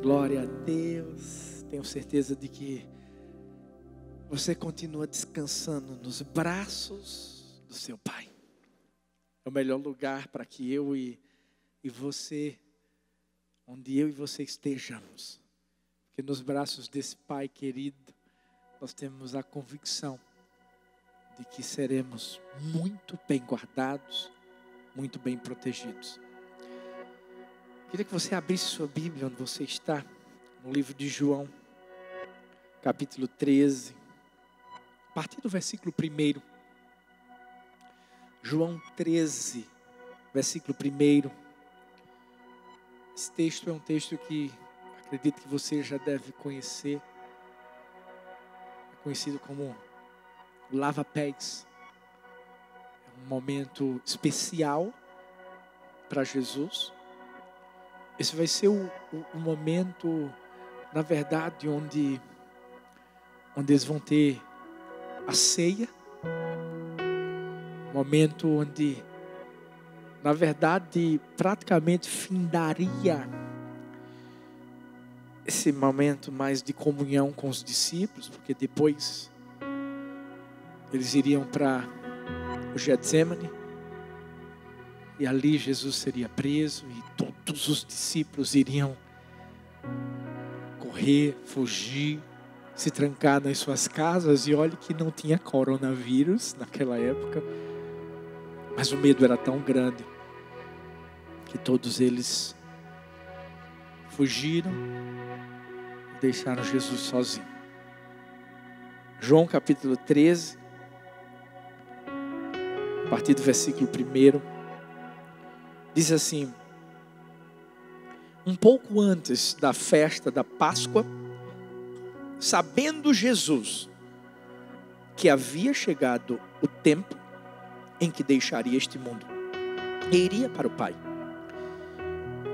Glória a Deus. Tenho certeza de que você continua descansando nos braços do seu Pai. É o melhor lugar para que eu e você, onde eu e você estejamos. Porque nos braços desse Pai querido, nós temos a convicção de que seremos muito bem guardados, muito bem protegidos. Queria que você abrisse sua Bíblia onde você está, no livro de João, capítulo 13, a partir do versículo 1. João 13, versículo 1. Esse texto é um texto que acredito que você já deve conhecer. É conhecido como o lava-pés. É um momento especial para Jesus. Esse vai ser o momento, na verdade, onde eles vão ter a ceia. Momento onde, na verdade, praticamente findaria esse momento mais de comunhão com os discípulos, porque depois eles iriam para o Getsemane e ali Jesus seria preso e todos os discípulos iriam correr, fugir, se trancar nas suas casas. E olhe que não tinha coronavírus naquela época, mas o medo era tão grande que todos eles fugiram e deixaram Jesus sozinho. João capítulo 13, a partir do versículo 1, diz assim: um pouco antes da festa da Páscoa, sabendo Jesus que havia chegado o tempo em que deixaria este mundo e iria para o Pai,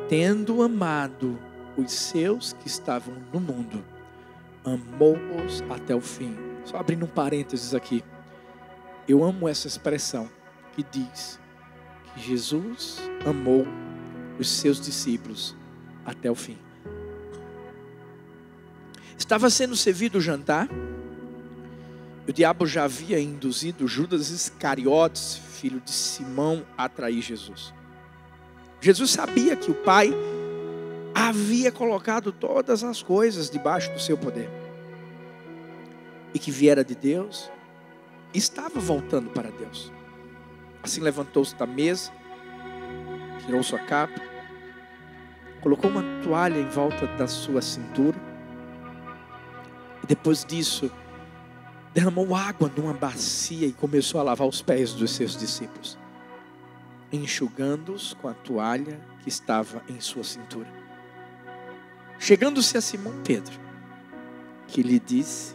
tendo amado os seus que estavam no mundo, amou-os até o fim. Só abrindo um parênteses aqui, eu amo essa expressão que diz que Jesus amou os seus discípulos até o fim. Estava sendo servido o jantar. O diabo já havia induzido Judas Iscariotes, filho de Simão, a trair Jesus. Jesus sabia que o Pai havia colocado todas as coisas debaixo do seu poder e que viera de Deus e estava voltando para Deus. Assim levantou-se da mesa, tirou sua capa, colocou uma toalha em volta da sua cintura e depois disso derramou água numa bacia e começou a lavar os pés dos seus discípulos, enxugando-os com a toalha que estava em sua cintura. Chegando-se a Simão Pedro, que lhe disse: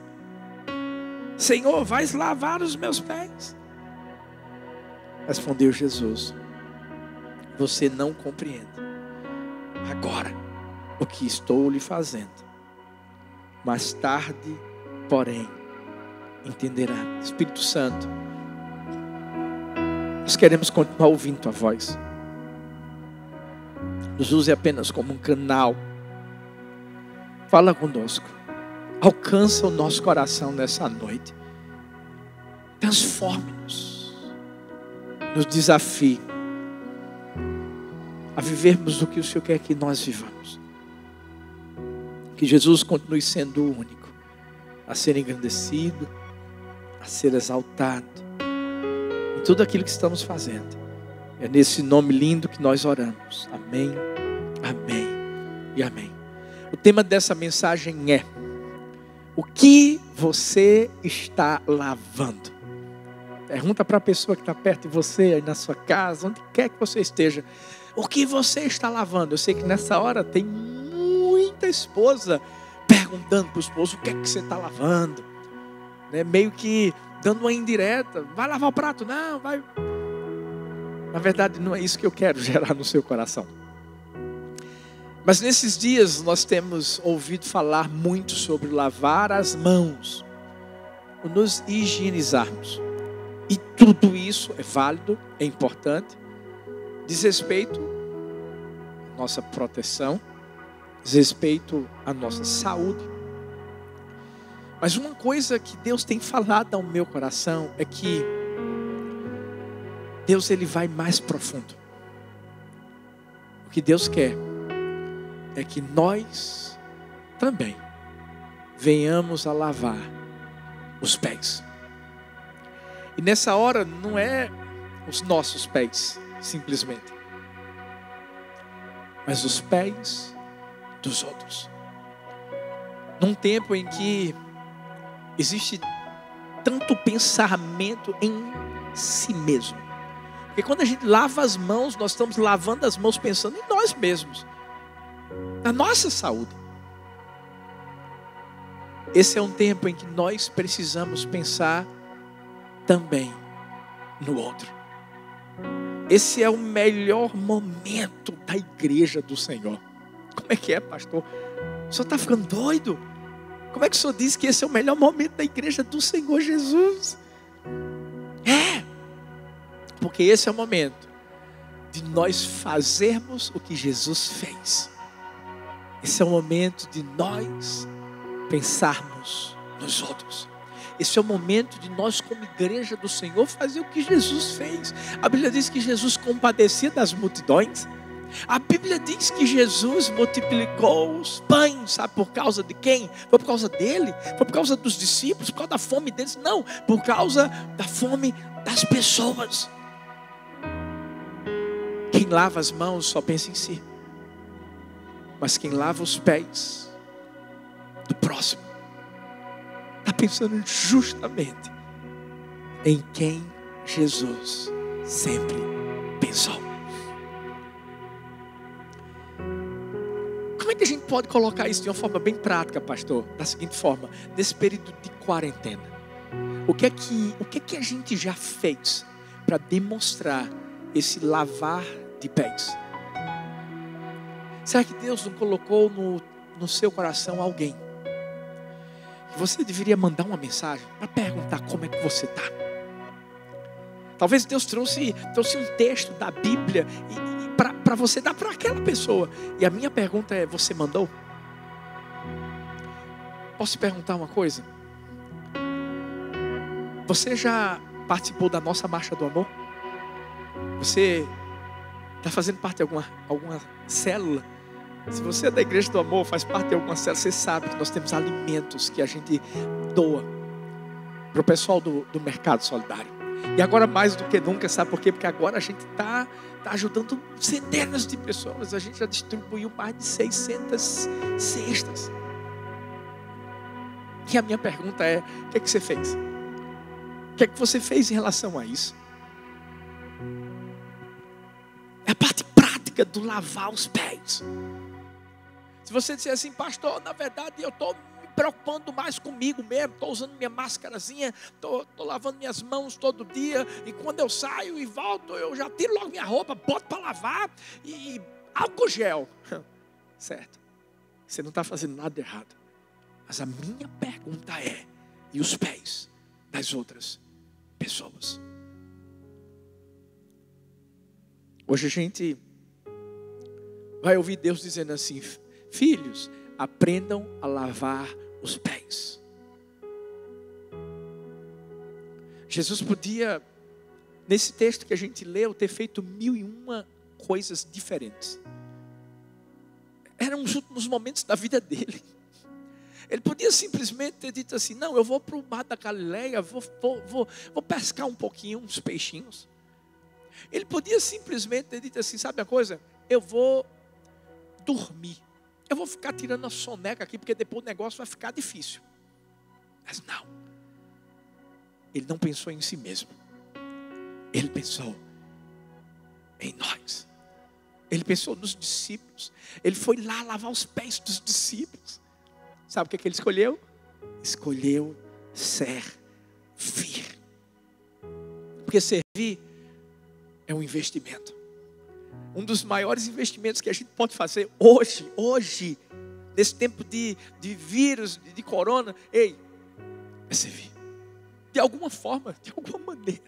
Senhor, vais lavar os meus pés? Respondeu Jesus: você não compreende agora o que estou lhe fazendo. Mais tarde, porém, entenderá. Espírito Santo, nós queremos continuar ouvindo tua voz. Nos use apenas como um canal. Fala conosco. Alcança o nosso coração nessa noite. Transforme-nos. Nos desafie a vivermos o que o Senhor quer que nós vivamos. Que Jesus continue sendo o único a ser engrandecido, a ser exaltado em tudo aquilo que estamos fazendo. É nesse nome lindo que nós oramos. Amém, amém e amém. O tema dessa mensagem é: o que você está lavando? Pergunta para a pessoa que está perto de você, aí na sua casa, onde quer que você esteja. O que você está lavando? Eu sei que nessa hora tem muita esposa perguntando para o esposo: o que é que você está lavando? Né? Meio que dando uma indireta: vai lavar o prato? Não, vai. Na verdade, não é isso que eu quero gerar no seu coração. Mas nesses dias nós temos ouvido falar muito sobre lavar as mãos, nos higienizarmos. E tudo isso é válido, é importante, diz respeito à nossa proteção diz respeito à nossa saúde. Mas uma coisa que Deus tem falado ao meu coração é que Deus, ele vai mais profundo. O que Deus quer é que nós também venhamos a lavar os pés. E nessa hora não é os nossos pés, simplesmente, mas os pés dos outros. Num tempo em que existe tanto pensamento em si mesmo. Porque quando a gente lava as mãos, nós estamos lavando as mãos pensando em nós mesmos, na nossa saúde. Esse é um tempo em que nós precisamos pensar também no outro. Esse é o melhor momento da igreja do Senhor. Como é que é, pastor? O senhor está ficando doido? Como é que o senhor diz que esse é o melhor momento da igreja do Senhor Jesus? Porque esse é o momento de nós fazermos o que Jesus fez. Esse é o momento de nós pensarmos nos outros. Esse é o momento de nós, como igreja do Senhor, fazer o que Jesus fez. A Bíblia diz que Jesus compadecia das multidões. A Bíblia diz que Jesus multiplicou os pães, sabe por causa de quem? Foi por causa dele? Foi por causa dos discípulos? Por causa da fome deles? Não, por causa da fome das pessoas. Quem lava as mãos só pensa em si. Mas quem lava os pés do próximo está pensando justamente em quem Jesus sempre pensou. Como é que a gente pode colocar isso de uma forma bem prática, pastor? Da seguinte forma: nesse período de quarentena, o que é que a gente já fez para demonstrar esse lavar de pés? Será que Deus não colocou no seu coração alguém que você deveria mandar uma mensagem para perguntar como é que você está? Talvez Deus trouxe um texto da Bíblia para você dar para aquela pessoa. E a minha pergunta é: você mandou? Posso te perguntar uma coisa? Você já participou da nossa marcha do amor? Você está fazendo parte de alguma célula? Se você é da igreja do amor, faz parte de alguma célula, você sabe que nós temos alimentos que a gente doa para o pessoal do mercado solidário. E agora mais do que nunca, sabe por quê? Porque agora a gente está ajudando centenas de pessoas. A gente já distribuiu mais de 600 cestas. E a minha pergunta é: o que é que você fez? O que é que você fez em relação a isso? É a parte prática do lavar os pés. Se você disser assim: pastor, na verdade eu estou me preocupando mais comigo mesmo, estou usando minha máscarazinha, estou lavando minhas mãos todo dia, e quando eu saio e volto, eu já tiro logo minha roupa, boto para lavar, e álcool gel. Certo, você não está fazendo nada errado. Mas a minha pergunta é: e os pés das outras pessoas? Hoje a gente vai ouvir Deus dizendo assim: filhos, aprendam a lavar os pés. Jesus podia, nesse texto que a gente leu, ter feito 1001 coisas diferentes. Eram os últimos momentos da vida dele. Ele podia simplesmente ter dito assim: não, eu vou para o mar da Galileia, vou pescar um pouquinho, uns peixinhos. Ele podia simplesmente ter dito assim: sabe a coisa? Eu vou dormir. Eu vou ficar tirando a soneca aqui, porque depois o negócio vai ficar difícil. Mas não. Ele não pensou em si mesmo. Ele pensou em nós. Ele pensou nos discípulos. Ele foi lá lavar os pés dos discípulos. Sabe o que ele escolheu? Escolheu servir. Porque servir é um investimento. Um dos maiores investimentos que a gente pode fazer hoje, nesse tempo de vírus, de corona, é servir. De alguma forma, de alguma maneira.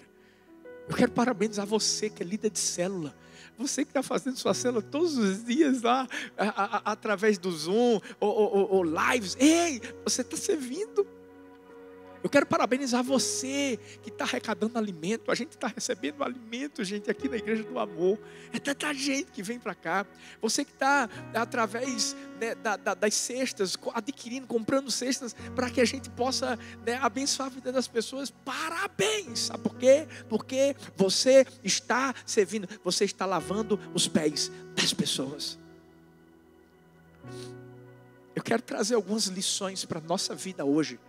Eu quero parabenizar você que é líder de célula. Você que está fazendo sua célula todos os dias lá, através do Zoom, ou lives. Ei, você está servindo. Eu quero parabenizar você que está arrecadando alimento. A gente está recebendo alimento, gente, aqui na Igreja do Amor. É tanta gente que vem para cá. Você que está, através, né, das cestas, adquirindo, comprando cestas, para que a gente possa, né, abençoar a vida das pessoas. Parabéns! Sabe por quê? Porque você está servindo, você está lavando os pés das pessoas. Eu quero trazer algumas lições para a nossa vida hoje,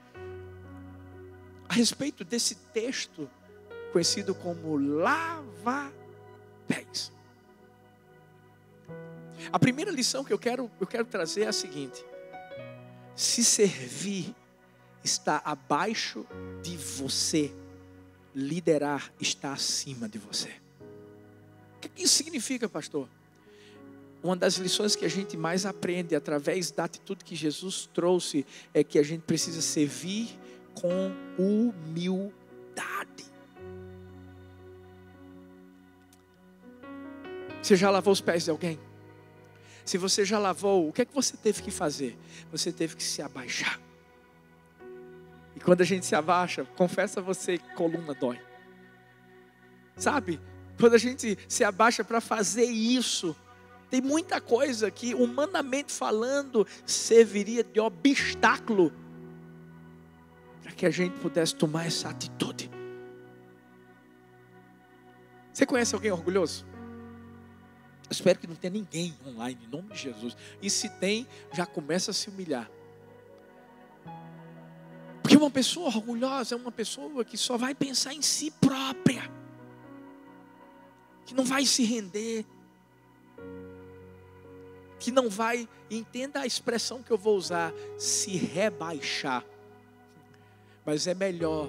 a respeito desse texto conhecido como lava-pés. A primeira lição que eu quero trazer é a seguinte: se servir está abaixo de você, liderar está acima de você. O que isso significa, pastor? Uma das lições que a gente mais aprende através da atitude que Jesus trouxe é que a gente precisa servir com humildade. Você já lavou os pés de alguém? Se você já lavou, o que é que você teve que fazer? Você teve que se abaixar. E quando a gente se abaixa, confessa a você que coluna dói. Sabe? Quando a gente se abaixa para fazer isso, tem muita coisa que, humanamente falando, serviria de obstáculo para que a gente pudesse tomar essa atitude. Você conhece alguém orgulhoso? Eu espero que não tenha ninguém online, em nome de Jesus. E se tem, já começa a se humilhar. Porque uma pessoa orgulhosa é uma pessoa que só vai pensar em si própria, que não vai se render, que não vai, entenda a expressão que eu vou usar, se rebaixar. Mas é melhor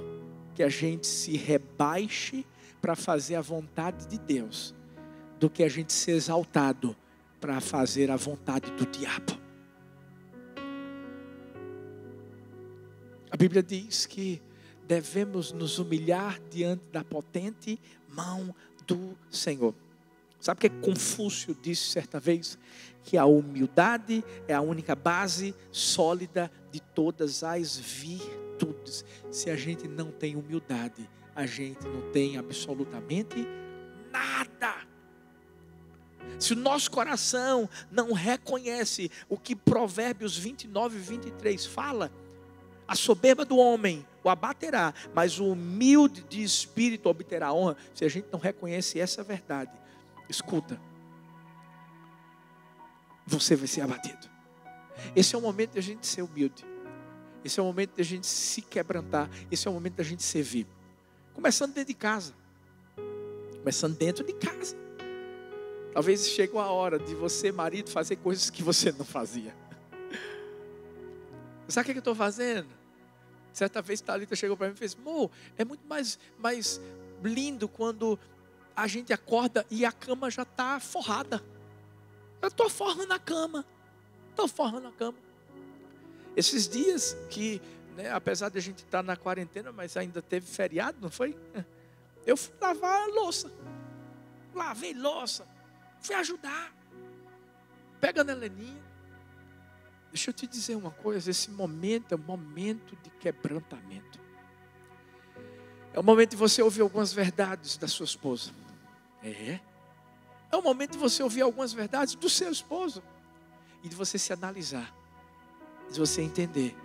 que a gente se rebaixe para fazer a vontade de Deus, do que a gente ser exaltado para fazer a vontade do diabo. A Bíblia diz que devemos nos humilhar diante da potente mão do Senhor. Sabe o que Confúcio disse certa vez? Que a humildade é a única base sólida de todas as virtudes. Se a gente não tem humildade, a gente não tem absolutamente nada. Se o nosso coração não reconhece o que Provérbios 29 e 23 fala, a soberba do homem o abaterá, mas o humilde de espírito obterá honra. Se a gente não reconhece essa verdade, escuta, você vai ser abatido. Esse é o momento de a gente ser humilde. Esse é o momento de a gente se quebrantar. Esse é o momento de a gente servir. Começando dentro de casa. Começando dentro de casa. Talvez chegue a hora de você, marido, fazer coisas que você não fazia. Sabe o que eu estou fazendo? Certa vez Thalita chegou para mim e fez: amor, é muito mais lindo quando a gente acorda e a cama já está forrada. Eu estou forrando a cama. Esses dias que, né, apesar de a gente estar na quarentena, mas ainda teve feriado, não foi? Eu fui lavar a louça. Lavei louça. Fui ajudar. Pega na Heleninha. Deixa eu te dizer uma coisa. Esse momento é um momento de quebrantamento. É o momento de você ouvir algumas verdades da sua esposa. É o momento de você ouvir algumas verdades do seu esposo. E de você se analisar. De você entender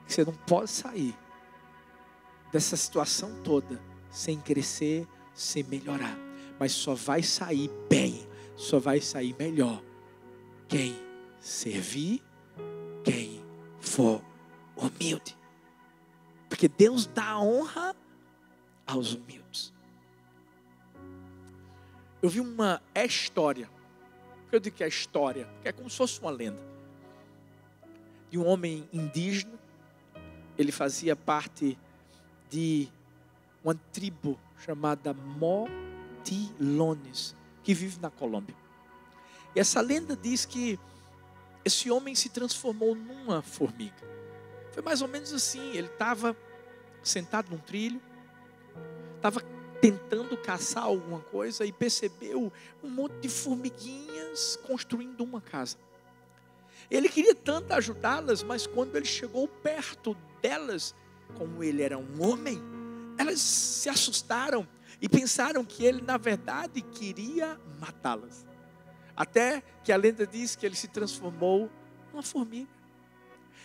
que você não pode sair dessa situação toda sem crescer, sem melhorar. Mas só vai sair bem, só vai sair melhor quem servir, quem for humilde. Porque Deus dá honra aos humildes. Eu vi uma história. Eu digo que é história, porque é como se fosse uma lenda. De um homem indígena. Ele fazia parte de uma tribo chamada Motilones, que vive na Colômbia. E essa lenda diz que esse homem se transformou numa formiga. Foi mais ou menos assim. Ele estava sentado num trilho, estava tentando caçar alguma coisa e percebeu um monte de formiguinhas construindo uma casa. Ele queria tanto ajudá-las, mas quando ele chegou perto delas, como ele era um homem, elas se assustaram e pensaram que ele, na verdade, queria matá-las. Até que a lenda diz que ele se transformou numa formiga.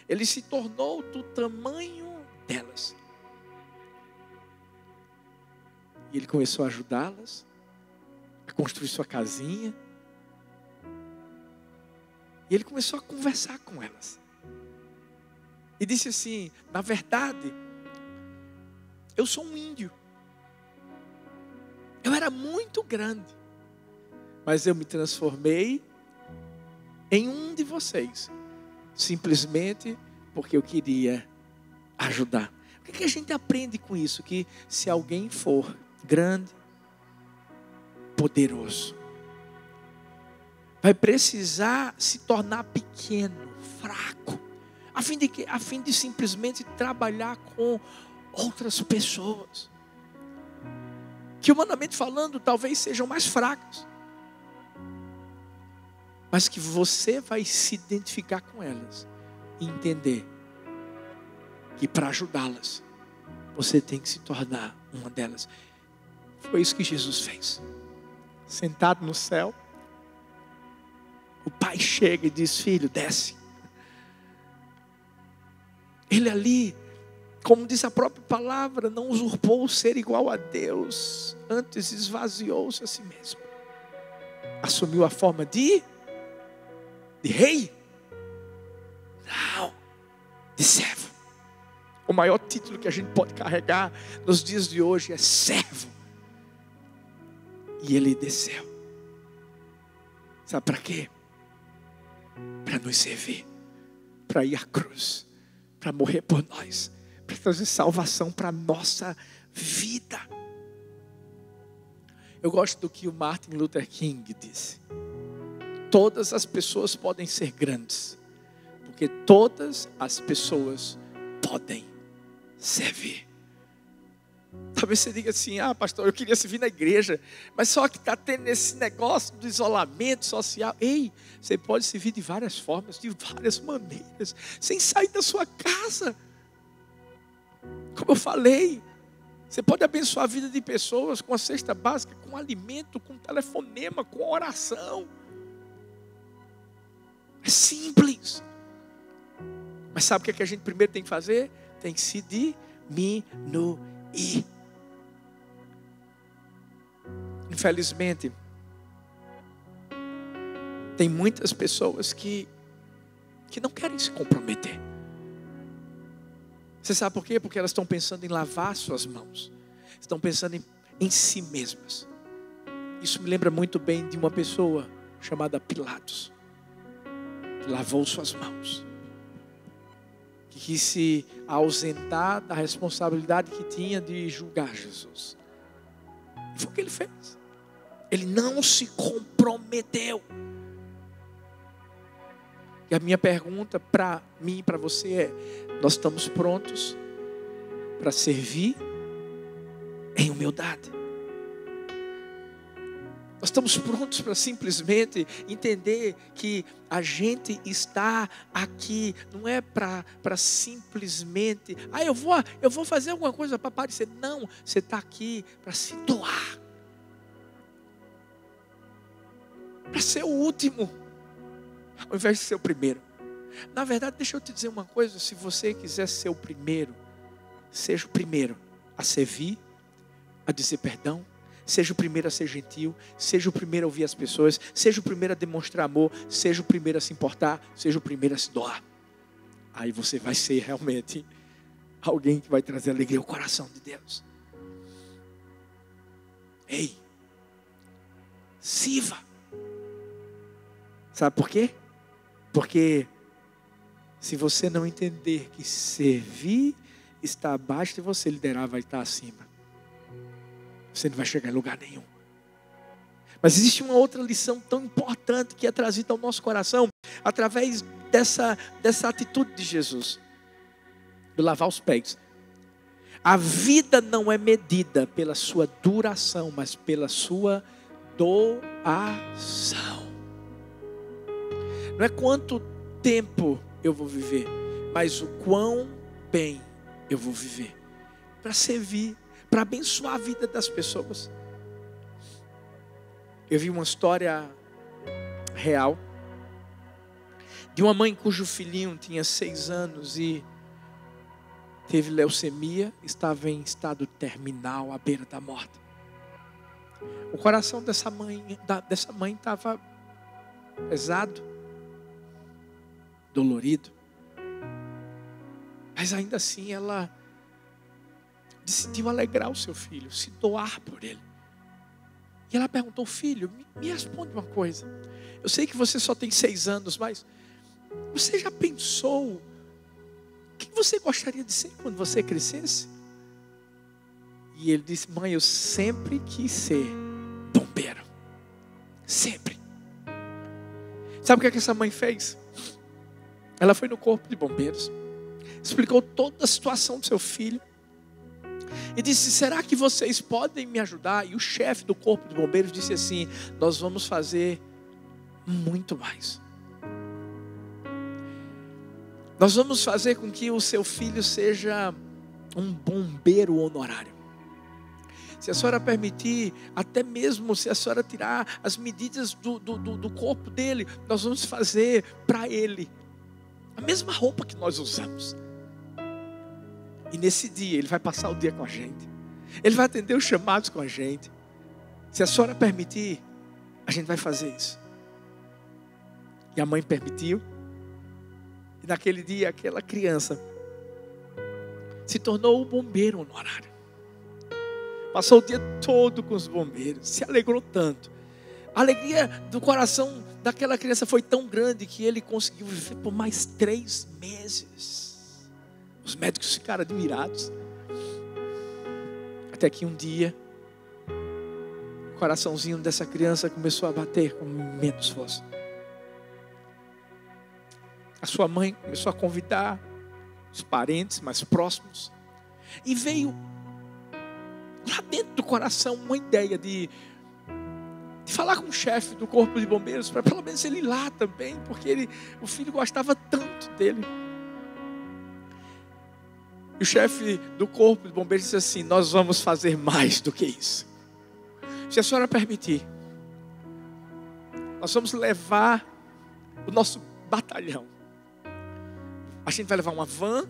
Ele se tornou do tamanho delas. E ele começou a ajudá-las a construir sua casinha. E ele começou a conversar com elas. E disse assim: na verdade, eu sou um índio. Eu era muito grande, mas eu me transformei em um de vocês, simplesmente porque eu queria ajudar. O que a gente aprende com isso? Que se alguém for grande, poderoso, vai precisar se tornar pequeno, fraco, a fim de simplesmente trabalhar com outras pessoas, que humanamente falando talvez sejam mais fracas, mas que você vai se identificar com elas e entender que para ajudá-las, você tem que se tornar uma delas. Foi isso que Jesus fez. Sentado no céu, o pai chega e diz: filho, desce. Ele ali, como diz a própria palavra, não usurpou o ser igual a Deus, antes esvaziou-se a si mesmo. Assumiu a forma de rei? Não, de servo. O maior título que a gente pode carregar nos dias de hoje é servo. E ele desceu. Sabe para quê? Para nos servir, para ir à cruz, para morrer por nós, para trazer salvação para a nossa vida. Eu gosto do que o Martin Luther King disse: todas as pessoas podem ser grandes, porque todas as pessoas podem servir. Talvez você diga assim: ah, pastor, eu queria servir na igreja, mas só que está tendo esse negócio do isolamento social. Ei, você pode servir de várias formas, de várias maneiras, sem sair da sua casa. Como eu falei, você pode abençoar a vida de pessoas com a cesta básica, com alimento, com telefonema, com oração. É simples. Mas sabe o que a gente primeiro tem que fazer? Tem que se diminuir. Infelizmente, tem muitas pessoas que não querem se comprometer. Você sabe por quê? Porque elas estão pensando em lavar suas mãos, estão pensando em si mesmas. Isso me lembra muito bem de uma pessoa chamada Pilatos, que lavou suas mãos, que quis se ausentar da responsabilidade que tinha de julgar Jesus. E foi o que ele fez. Ele não se comprometeu. E a minha pergunta para mim e para você é: nós estamos prontos para servir em humildade? Nós estamos prontos para simplesmente entender que a gente está aqui, não é para simplesmente, eu vou fazer alguma coisa para aparecer. Não, você está aqui para se doar, para ser o último, ao invés de ser o primeiro. Na verdade, deixa eu te dizer uma coisa: se você quiser ser o primeiro, seja o primeiro a servir, a dizer perdão, seja o primeiro a ser gentil, seja o primeiro a ouvir as pessoas, seja o primeiro a demonstrar amor, seja o primeiro a se importar, seja o primeiro a se doar. Aí você vai ser realmente alguém que vai trazer alegria ao coração de Deus. Ei, sirva. Sabe por quê? Porque se você não entender que servir está abaixo de você, liderar vai estar acima, você não vai chegar em lugar nenhum. Mas existe uma outra lição tão importante que é trazida ao nosso coração através dessa atitude de Jesus, de lavar os pés. A vida não é medida pela sua duração, mas pela sua doação. Não é quanto tempo eu vou viver, mas o quão bem eu vou viver. Para servir, para abençoar a vida das pessoas. Eu vi uma história real de uma mãe cujo filhinho tinha 6 anos e teve leucemia, estava em estado terminal, à beira da morte. O coração dessa mãe estava pesado, dolorido. Mas ainda assim ela decidiu alegrar o seu filho, se doar por ele. E ela perguntou: filho, me responde uma coisa. Eu sei que você só tem 6 anos, mas você já pensou o que você gostaria de ser quando você crescesse? E ele disse: mãe, eu sempre quis ser bombeiro. Sempre. Sabe o que essa mãe fez? Ela foi no corpo de bombeiros, explicou toda a situação do seu filho e disse: será que vocês podem me ajudar? E o chefe do corpo de bombeiros disse assim: nós vamos fazer muito mais. Nós vamos fazer com que o seu filho seja um bombeiro honorário. Se a senhora permitir, até mesmo se a senhora tirar as medidas do corpo dele, nós vamos fazer para ele a mesma roupa que nós usamos. E nesse dia ele vai passar o dia com a gente. Ele vai atender os chamados com a gente. Se a senhora permitir, a gente vai fazer isso. E a mãe permitiu. E naquele dia aquela criança se tornou um bombeiro honorário. Passou o dia todo com os bombeiros. Se alegrou tanto. A alegria do coração daquela criança foi tão grande que ele conseguiu viver por mais 3 meses. Os médicos ficaram admirados. Até que um dia o coraçãozinho dessa criança começou a bater com menos força. A sua mãe começou a convidar os parentes mais próximos. E veio lá dentro do coração uma ideia de falar com o chefe do corpo de bombeiros, para pelo menos ele ir lá também, porque o filho gostava tanto dele. E o chefe do corpo de bombeiros disse assim: nós vamos fazer mais do que isso. Se a senhora permitir, nós vamos levar o nosso batalhão. A gente vai levar uma van,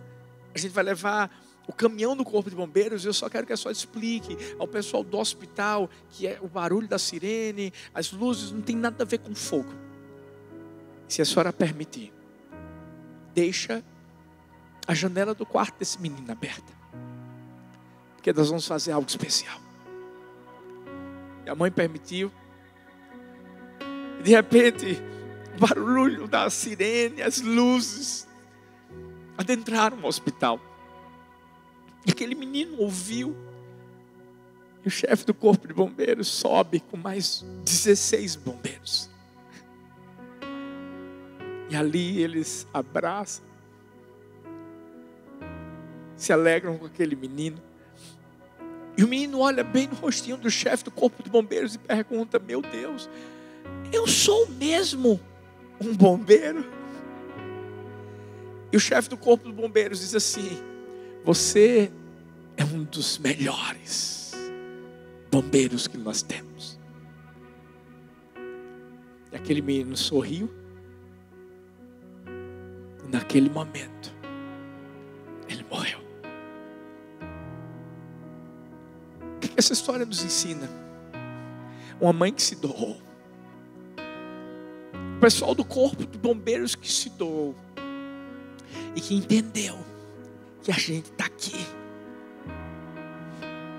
a gente vai levar o caminhão do corpo de bombeiros. Eu só quero que a senhora explique ao pessoal do hospital que é o barulho da sirene, as luzes, não tem nada a ver com fogo. Se a senhora permitir, deixa a janela do quarto desse menino aberta, porque nós vamos fazer algo especial. E a mãe permitiu. E de repente, o barulho da sirene, as luzes adentraram no hospital. E aquele menino ouviu. E o chefe do corpo de bombeiros sobe com mais 16 bombeiros. E ali eles abraçam, se alegram com aquele menino. E o menino olha bem no rostinho do chefe do corpo de bombeiros e pergunta: meu Deus, eu sou mesmo um bombeiro? E o chefe do corpo de bombeiros diz assim: você é um dos melhores bombeiros que nós temos. E aquele menino sorriu. E naquele momento ele morreu. O que essa história nos ensina? Uma mãe que se doou. O pessoal do corpo de bombeiros que se doou. E que entendeu que a gente está aqui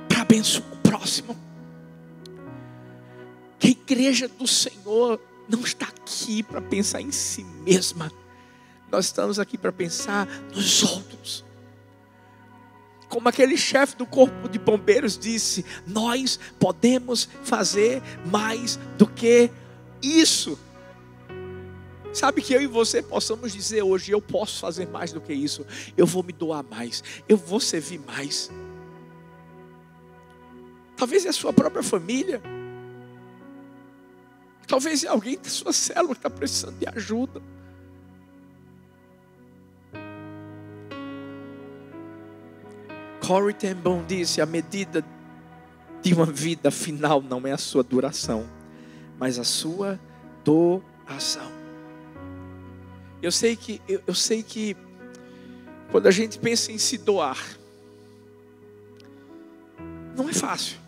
para abençoar o próximo. Que a igreja do Senhor não está aqui para pensar em si mesma. Nós estamos aqui para pensar nos outros. Como aquele chefe do corpo de bombeiros disse: nós podemos fazer mais do que isso. Sabe, que eu e você possamos dizer hoje: eu posso fazer mais do que isso. Eu vou me doar mais. Eu vou servir mais. Talvez é a sua própria família. Talvez é alguém da sua célula que está precisando de ajuda. Corrie ten Boom disse: a medida de uma vida final não é a sua duração, mas a sua doação. Eu sei que quando a gente pensa em se doar, não é fácil.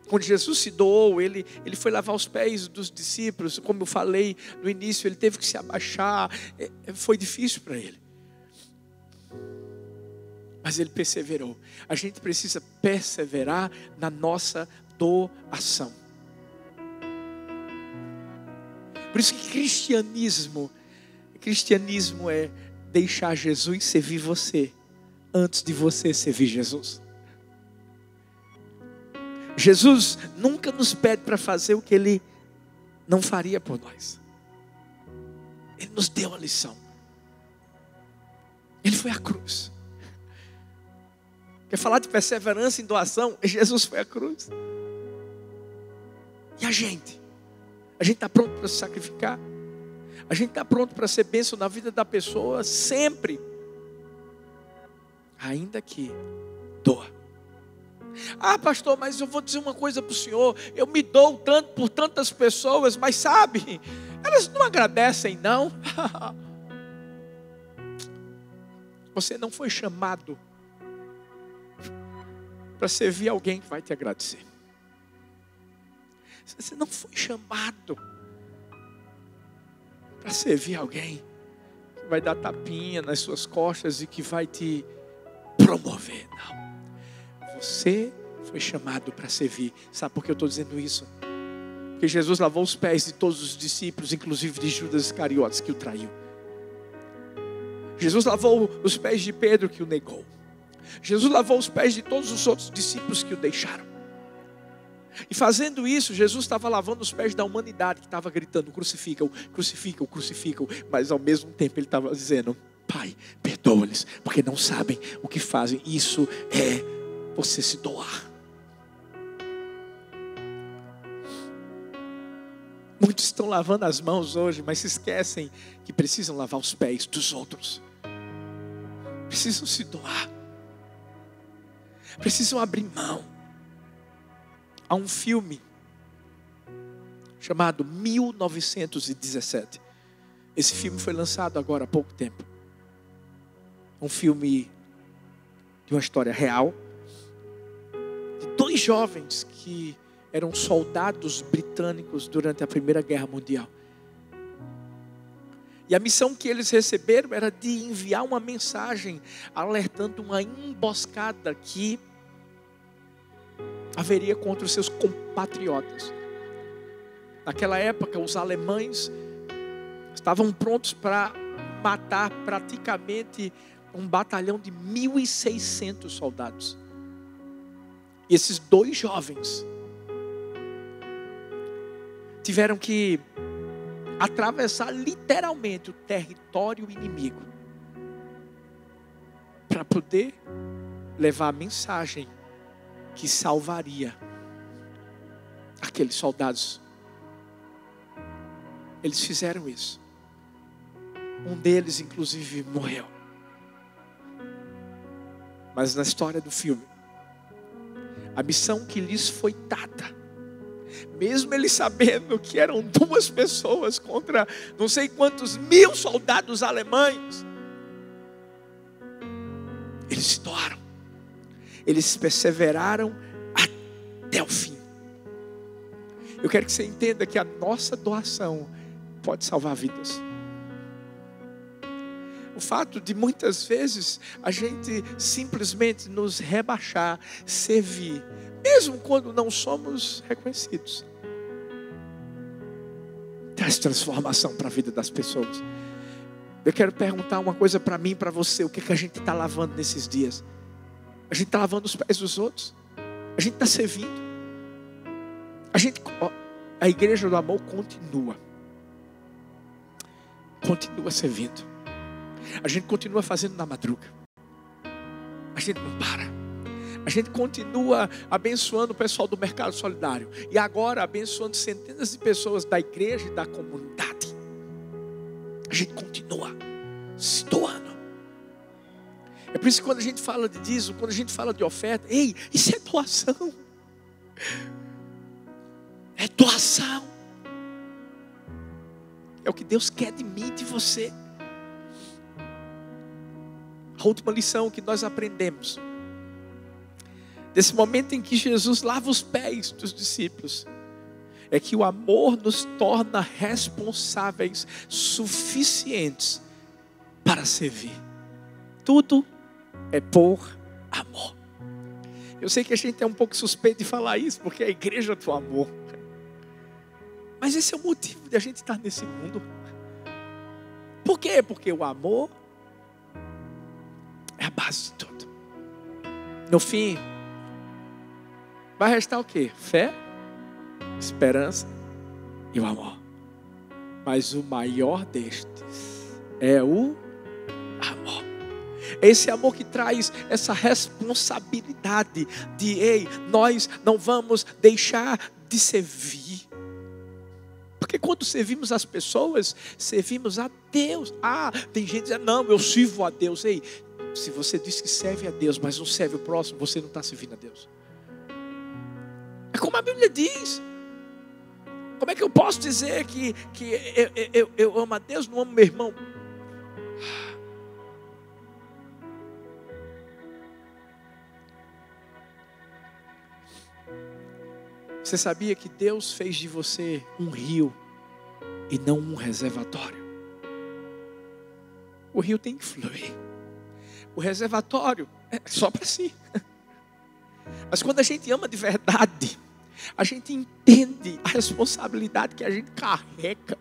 Quando Jesus se doou, ele foi lavar os pés dos discípulos. Como eu falei no início, ele teve que se abaixar. Foi difícil para ele. Mas ele perseverou. A gente precisa perseverar na nossa doação. Por isso que cristianismo é deixar Jesus servir você antes de você servir Jesus. Jesus nunca nos pede para fazer o que Ele não faria por nós. Ele nos deu a lição. Ele foi à cruz. Quer falar de perseverança em doação? Jesus foi à cruz. E a gente? A gente está pronto para se sacrificar? A gente está pronto para ser bênção na vida da pessoa sempre? Ainda que doa. Ah, pastor, mas eu vou dizer uma coisa para o senhor. Eu me dou tanto por tantas pessoas, mas sabe, elas não agradecem não. Você não foi chamado para servir alguém que vai te agradecer. Você não foi chamado para servir alguém que vai dar tapinha nas suas costas e que vai te promover. Não. Você foi chamado para servir. Sabe por que eu estou dizendo isso? Porque Jesus lavou os pés de todos os discípulos, inclusive de Judas Iscariotes, que o traiu. Jesus lavou os pés de Pedro, que o negou. Jesus lavou os pés de todos os outros discípulos que o deixaram. E fazendo isso, Jesus estava lavando os pés da humanidade que estava gritando: crucificam, crucificam, crucificam. Mas ao mesmo tempo ele estava dizendo: Pai, perdoa-lhes, porque não sabem o que fazem. Isso é você se doar. Muitos estão lavando as mãos hoje, mas se esquecem que precisam lavar os pés dos outros. Precisam se doar. Precisam abrir mão. Há um filme chamado 1917. Esse filme foi lançado agora há pouco tempo. Um filme de uma história real. De dois jovens que eram soldados britânicos durante a Primeira Guerra Mundial. E a missão que eles receberam era de enviar uma mensagem alertando uma emboscada que haveria contra os seus compatriotas. Naquela época, os alemães estavam prontos para matar praticamente um batalhão de 1.600 soldados. E esses dois jovens tiveram que atravessar literalmente o território inimigo para poder levar a mensagem que salvaria aqueles soldados. Eles fizeram isso. Um deles, inclusive, morreu. Mas na história do filme, a missão que lhes foi dada, mesmo eles sabendo que eram duas pessoas contra não sei quantos mil soldados alemães, eles se doaram. Eles perseveraram até o fim. Eu quero que você entenda que a nossa doação pode salvar vidas. O fato de muitas vezes a gente simplesmente nos rebaixar, servir, mesmo quando não somos reconhecidos, traz transformação para a vida das pessoas. Eu quero perguntar uma coisa para mim e para você: o que é que a gente está lavando nesses dias? A gente está lavando os pés dos outros? A gente está servindo? A igreja do amor continua servindo. A gente continua fazendo na madruga. A gente não para. A gente continua abençoando o pessoal do Mercado Solidário. E agora abençoando centenas de pessoas da igreja e da comunidade. A gente continua se doando. É por isso que quando a gente fala de dízimo, quando a gente fala de oferta, ei, isso é doação. É doação. É o que Deus quer de mim e de você. A última lição que nós aprendemos, desse momento em que Jesus lava os pés dos discípulos, é que o amor nos torna responsáveis suficientes para servir. Tudo é por amor. Eu sei que a gente é um pouco suspeito de falar isso, porque é a igreja do amor. Mas esse é o motivo de a gente estar nesse mundo. Por quê? Porque o amor é a base de tudo. No fim, vai restar o quê? Fé, esperança e o amor. Mas o maior destes é o amor. Esse amor que traz essa responsabilidade de, ei, nós não vamos deixar de servir. Porque quando servimos as pessoas, servimos a Deus. Ah, tem gente dizendo, não, eu sirvo a Deus. Ei, se você diz que serve a Deus, mas não serve o próximo, você não está servindo a Deus. É como a Bíblia diz. Como é que eu posso dizer que eu amo a Deus, não amo meu irmão? Você sabia que Deus fez de você um rio e não um reservatório? O rio tem que fluir. O reservatório é só para si. Mas quando a gente ama de verdade, a gente entende a responsabilidade que a gente carrega.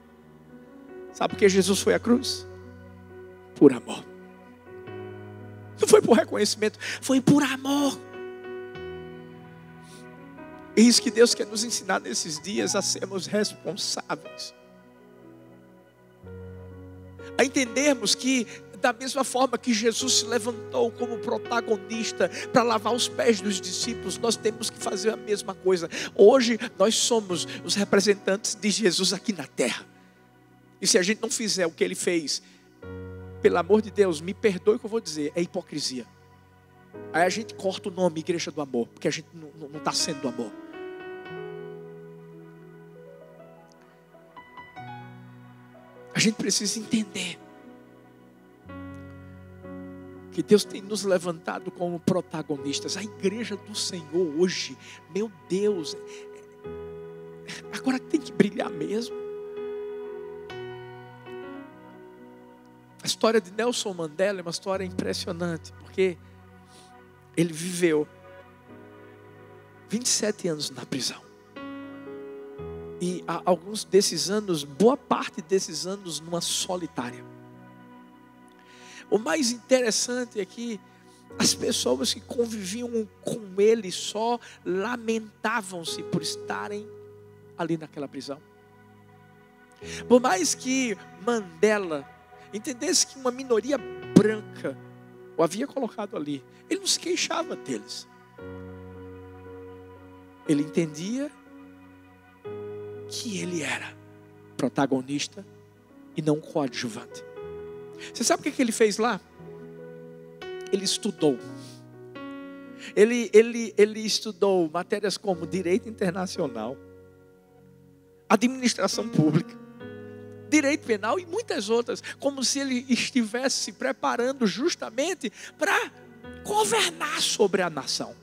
Sabe por que Jesus foi à cruz? Por amor. Não foi por reconhecimento, foi por amor. É isso que Deus quer nos ensinar nesses dias, a sermos responsáveis. A entendermos que, da mesma forma que Jesus se levantou como protagonista para lavar os pés dos discípulos, nós temos que fazer a mesma coisa. Hoje nós somos os representantes de Jesus aqui na terra. E se a gente não fizer o que Ele fez, pelo amor de Deus, me perdoe o que eu vou dizer, é hipocrisia. Aí a gente corta o nome Igreja do Amor, porque a gente não está sendo do amor. A gente precisa entender que Deus tem nos levantado como protagonistas. A igreja do Senhor hoje, meu Deus, agora tem que brilhar mesmo. A história de Nelson Mandela é uma história impressionante, porque ele viveu 27 anos na prisão. E alguns desses anos, boa parte desses anos, numa solitária. O mais interessante é que as pessoas que conviviam com ele só lamentavam-se por estarem ali naquela prisão. Por mais que Mandela entendesse que uma minoria branca o havia colocado ali, ele não se queixava deles. Ele entendia que ele era protagonista e não coadjuvante. Você sabe o que ele fez lá? Ele estudou. Ele estudou matérias como direito internacional, administração pública, direito penal e muitas outras, como se ele estivesse se preparando justamente para governar sobre a nação.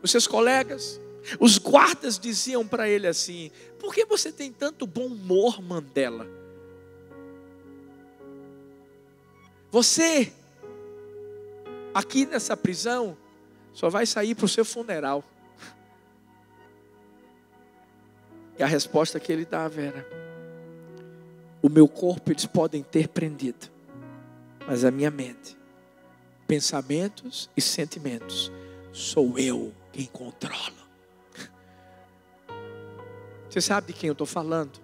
Os seus colegas, os guardas diziam para ele assim: por que você tem tanto bom humor, Mandela? Você, aqui nessa prisão, só vai sair para o seu funeral. E a resposta que ele dava era: o meu corpo eles podem ter prendido, mas a minha mente, pensamentos e sentimentos, sou eu quem controla. Você sabe de quem eu estou falando?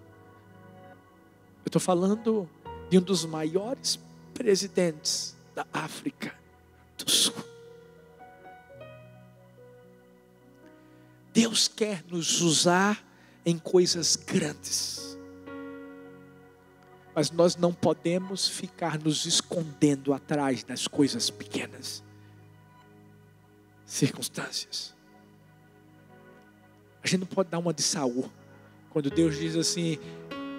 Eu estou falando de um dos maiores presidentes da África do Sul. Deus quer nos usar em coisas grandes. Mas nós não podemos ficar nos escondendo atrás das coisas pequenas. Circunstâncias. A gente não pode dar uma de Saul. Quando Deus diz assim,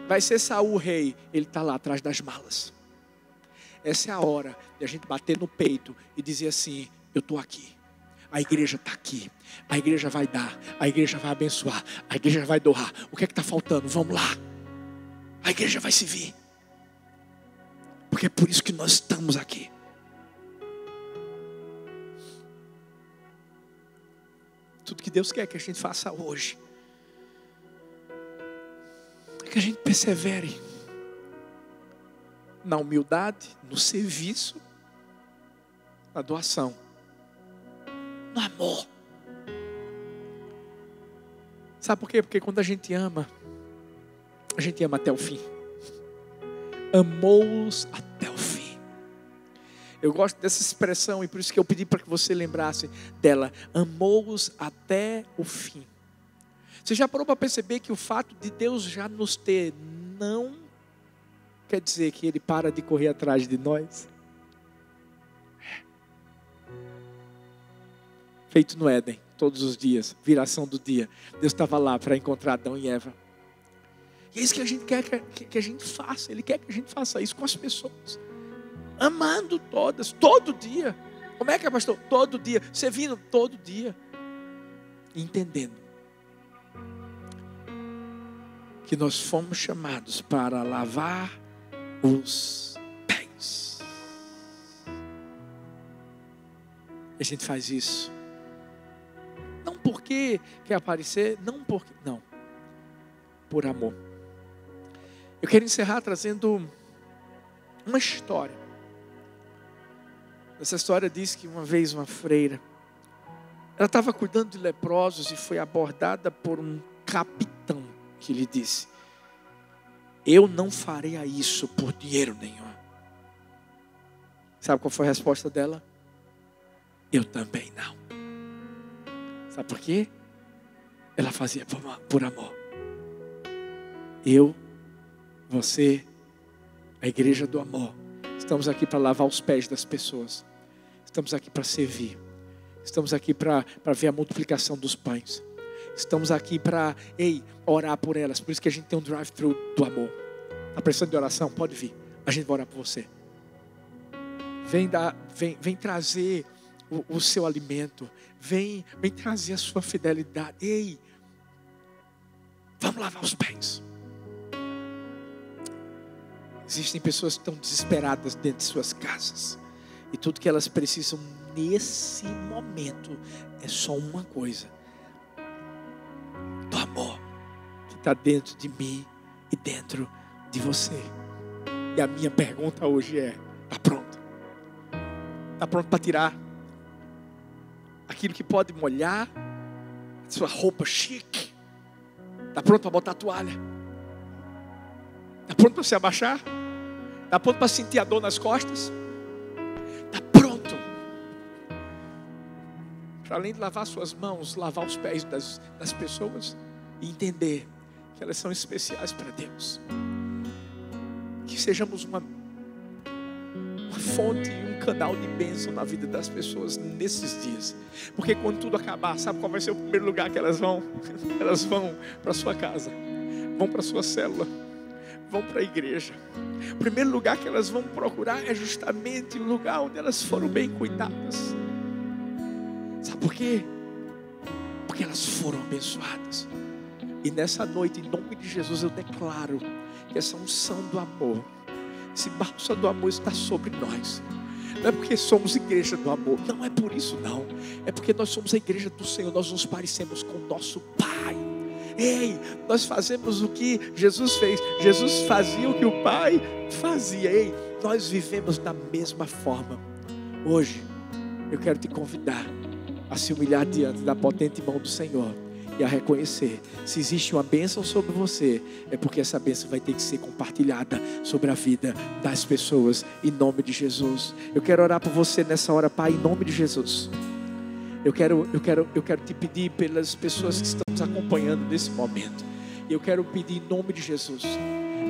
vai ser Saul o rei, ele está lá atrás das malas. Essa é a hora de a gente bater no peito e dizer assim, eu estou aqui. A igreja está aqui. A igreja vai dar. A igreja vai abençoar. A igreja vai doar. O que é que está faltando? Vamos lá. A igreja vai se vir. Porque é por isso que nós estamos aqui. Tudo que Deus quer que a gente faça hoje é que a gente persevere na humildade, no serviço, na doação, no amor. Sabe por quê? Porque quando a gente ama até o fim. Amou-os até o fim. Eu gosto dessa expressão e por isso que eu pedi para que você lembrasse dela. Amou-os até o fim. Você já parou para perceber que o fato de Deus já nos ter não quer dizer que Ele para de correr atrás de nós? Feito no Éden, todos os dias, viração do dia. Deus estava lá para encontrar Adão e Eva. E é isso que a gente quer que a gente faça. Ele quer que a gente faça isso com as pessoas. Amando todas, todo dia. Como é que é, pastor? Todo dia. Servindo todo dia. Entendendo que nós fomos chamados para lavar os pés. A gente faz isso. Não porque quer aparecer, não. Por amor. Eu quero encerrar trazendo uma história. Essa história diz que uma vez uma freira, ela estava cuidando de leprosos e foi abordada por um capitão que lhe disse: eu não farei isso por dinheiro nenhum. Sabe qual foi a resposta dela? Eu também não. Sabe por quê? Ela fazia por amor. Eu, você, a igreja do amor, estamos aqui para lavar os pés das pessoas. Estamos aqui para servir. Estamos aqui para ver a multiplicação dos pães. Estamos aqui para, orar por elas. Por isso que a gente tem um drive-thru do amor. Está precisando de oração? Pode vir. A gente vai orar por você. Vem trazer o seu alimento. Vem trazer a sua fidelidade. Vamos lavar os pés. Existem pessoas que estão desesperadas dentro de suas casas. E tudo que elas precisam nesse momento é só uma coisa: do amor que está dentro de mim e dentro de você. E a minha pergunta hoje é: está pronto? Está pronto para tirar aquilo que pode molhar sua roupa chique? Está pronto para botar a toalha? Está pronto para se abaixar? Está pronto para sentir a dor nas costas? Está pronto para, além de lavar suas mãos, lavar os pés das pessoas e entender que elas são especiais para Deus? Que sejamos uma fonte e um canal de bênção na vida das pessoas nesses dias. Porque quando tudo acabar, sabe qual vai ser o primeiro lugar que elas vão? Elas vão para a sua casa, vão para a sua célula, vão para a igreja. O primeiro lugar que elas vão procurar é justamente o lugar onde elas foram bem cuidadas. Sabe por quê? Porque elas foram abençoadas. E nessa noite, em nome de Jesus, eu declaro que essa unção do amor, esse bálsamo do amor está sobre nós. Não é porque somos igreja do amor, não é por isso não. É porque nós somos a igreja do Senhor, nós nos parecemos com o nosso Pai. Nós fazemos o que Jesus fez. Jesus fazia o que o Pai fazia. Nós vivemos da mesma forma. Hoje, eu quero te convidar a se humilhar diante da potente mão do Senhor e a reconhecer: se existe uma bênção sobre você, é porque essa bênção vai ter que ser compartilhada sobre a vida das pessoas, em nome de Jesus. Eu quero orar por você nessa hora, Pai, em nome de Jesus. Eu quero te pedir pelas pessoas que estão nos acompanhando nesse momento. E eu quero pedir em nome de Jesus,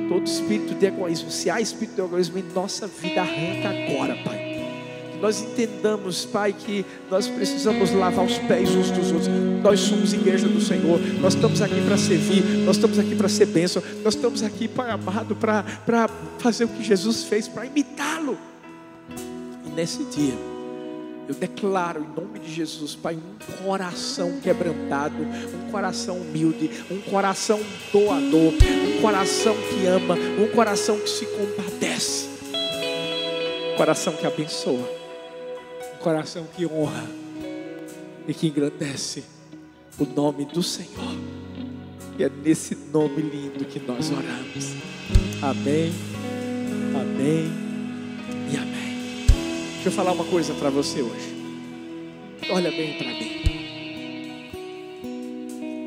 todo espírito de egoísmo, se há espírito de egoísmo em nossa vida, arranca agora, Pai. Que nós entendamos, Pai, que nós precisamos lavar os pés uns dos outros. Nós somos igreja do Senhor. Nós estamos aqui para servir. Nós estamos aqui para ser bênção. Nós estamos aqui, Pai amado, para fazer o que Jesus fez, para imitá-lo. E nesse dia, eu declaro em nome de Jesus, Pai, um coração quebrantado, um coração humilde, um coração doador, um coração que ama, um coração que se compadece, um coração que abençoa, um coração que honra e que engrandece o nome do Senhor. E é nesse nome lindo que nós oramos. Amém, amém e amém. Deixa eu falar uma coisa para você hoje. Olha bem para mim.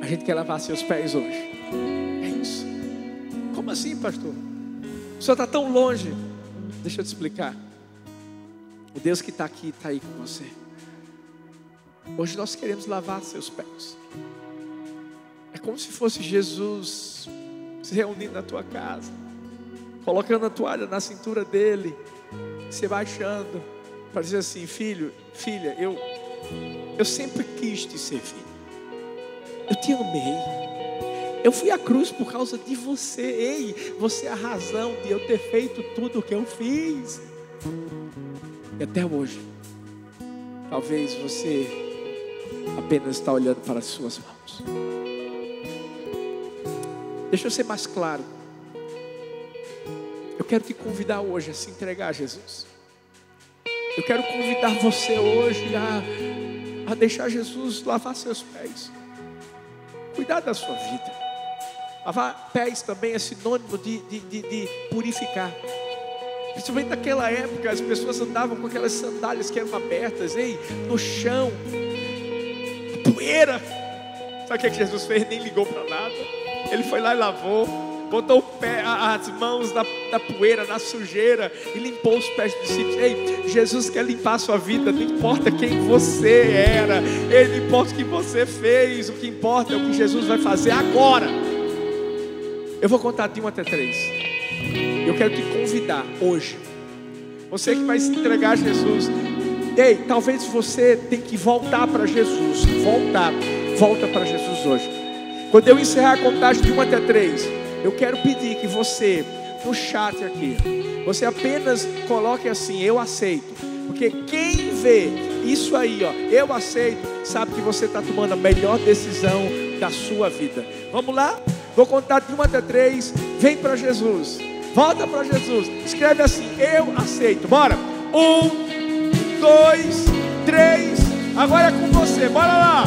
A gente quer lavar seus pés hoje. É isso. Como assim, pastor? O senhor está tão longe. Deixa eu te explicar. O Deus que está aqui, está aí com você. Hoje nós queremos lavar seus pés. É como se fosse Jesus se reunindo na tua casa, colocando a toalha na cintura dele, se baixando, para dizer assim: filho, filha, eu sempre quis te servir. Eu te amei. Eu fui à cruz por causa de você. Ei, você é a razão de eu ter feito tudo o que eu fiz. E até hoje, talvez você apenas está olhando para as suas mãos. Deixa eu ser mais claro. Eu quero te convidar hoje a se entregar a Jesus. Eu quero convidar você hoje a deixar Jesus lavar seus pés. Cuidar da sua vida. Lavar pés também é sinônimo de purificar. Principalmente naquela época, as pessoas andavam com aquelas sandálias que eram abertas, no chão, poeira. Sabe o que Jesus fez? Nem ligou para nada. Ele foi lá e lavou, botou o pé, as mãos na poeira, na sujeira, e limpou os pés dos discípulos. Ei, Jesus quer limpar a sua vida. Não importa quem você era, não importa o que você fez, o que importa é o que Jesus vai fazer agora. Eu vou contar de 1 até 3. Eu quero te convidar hoje, você que vai se entregar a Jesus. Ei, talvez você tenha que voltar para Jesus. Volta para Jesus hoje. Quando eu encerrar a contagem de 1 até 3, eu quero pedir que você, no chat aqui, você apenas coloque assim: eu aceito. Porque quem vê isso aí, eu aceito, sabe que você está tomando a melhor decisão da sua vida. Vamos lá? Vou contar de 1 até 3. Vem para Jesus. Volta para Jesus. Escreve assim: eu aceito. Bora. 1, 2, 3. Agora é com você. Bora lá.